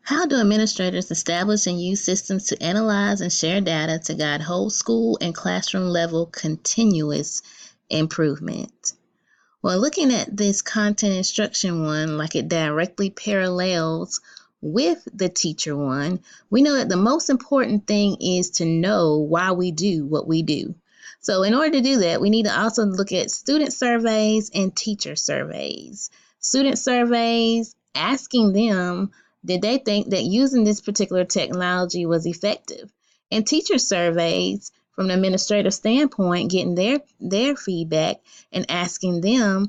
How do administrators establish and use systems to analyze and share data to guide whole school and classroom level continuous improvement? Well, looking at this content instruction one, like it directly parallels with the teacher one, we know that the most important thing is to know why we do what we do. So in order to do that, we need to also look at student surveys and teacher surveys. Student surveys, asking them, did they think that using this particular technology was effective? And teacher surveys, from the administrative standpoint, getting their feedback and asking them,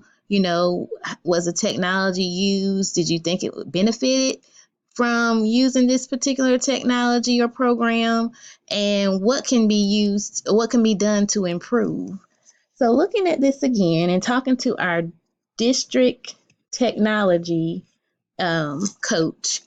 was the technology used? Did you think it benefited from using this particular technology or program? And what can be used, what can be done to improve? So looking at this again and talking to our district technology coach,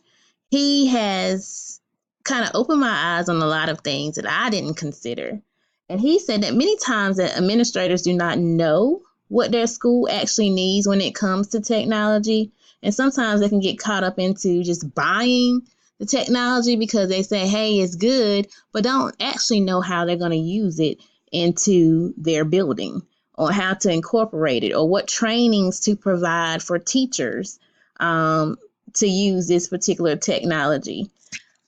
he has kind of opened my eyes on a lot of things that I didn't consider. And he said that many times that administrators do not know what their school actually needs when it comes to technology. And sometimes they can get caught up into just buying the technology because they say, hey, it's good, but don't actually know how they're going to use it into their building, or how to incorporate it, or what trainings to provide for teachers to use this particular technology.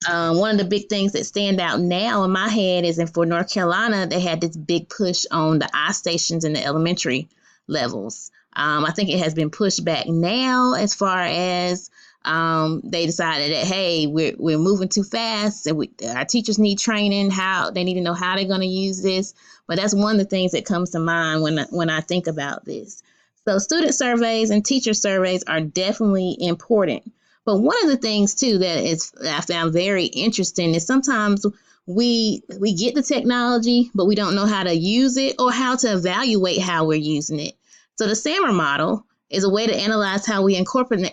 One of the big things that stand out now in my head is, for North Carolina, they had this big push on the iStations in the elementary levels. I think it has been pushed back now, as far as they decided that, hey, we're moving too fast, and our teachers need training. How they need to know how they're going to use this. But that's one of the things that comes to mind when I think about this. So student surveys and teacher surveys are definitely important. But one of the things too that I found very interesting is sometimes we get the technology, but we don't know how to use it or how to evaluate how we're using it. So the SAMR model is a way to analyze how we incorporate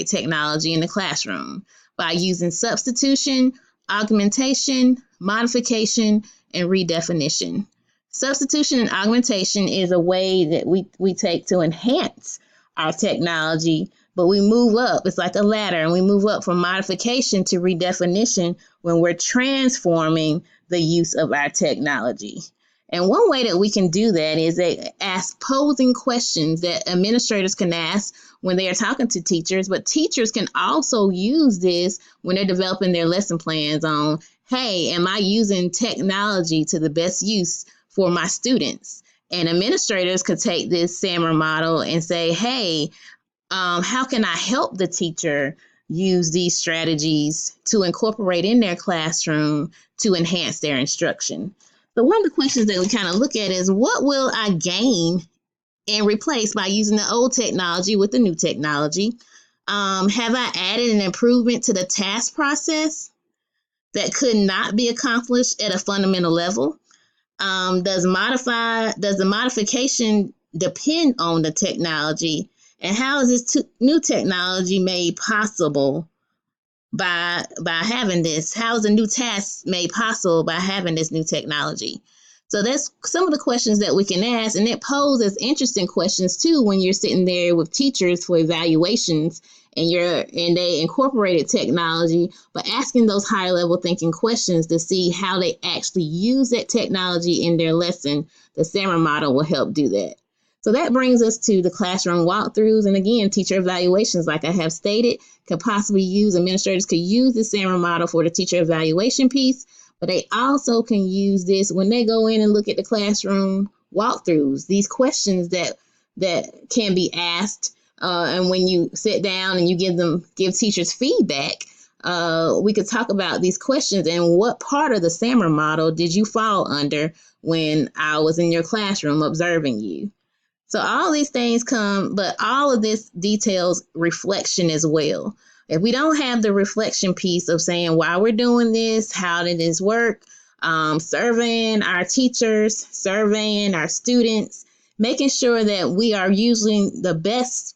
technology in the classroom by using substitution, augmentation, modification, and redefinition. Substitution and augmentation is a way that we take to enhance our technology, but we move up. It's like a ladder, and we move up from modification to redefinition when we're transforming the use of our technology. And one way that we can do that is they ask posing questions that administrators can ask when they are talking to teachers, but teachers can also use this when they're developing their lesson plans on, hey, am I using technology to the best use for my students? And administrators could take this SAMR model and say, hey, how can I help the teacher use these strategies to incorporate in their classroom to enhance their instruction? So one of the questions that we kind of look at is, what will I gain and replace by using the old technology with the new technology? Have I added an improvement to the task process that could not be accomplished at a fundamental level? Does the modification depend on the technology? And how is this new technology made possible by having this? How is a new task made possible by having this new technology? So that's some of the questions that we can ask, and it poses interesting questions too when you're sitting there with teachers for evaluations and they incorporated technology, but asking those higher level thinking questions to see how they actually use that technology in their lesson. The SAMR model will help do that. So that brings us to the classroom walkthroughs. And again, teacher evaluations, like I have stated, administrators could use the SAMR model for the teacher evaluation piece, but they also can use this when they go in and look at the classroom walkthroughs, these questions that can be asked. And when you sit down and you give teachers feedback, we could talk about these questions and what part of the SAMR model did you fall under when I was in your classroom observing you. So all these things come, but all of this details reflection as well. If we don't have the reflection piece of saying why we're doing this, how did this work, surveying our teachers, surveying our students, making sure that we are using the best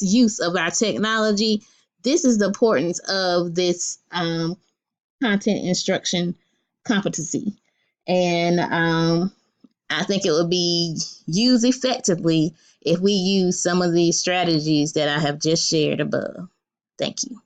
use of our technology. This is the importance of this content instruction competency. And I think it would be used effectively if we use some of these strategies that I have just shared above. Thank you.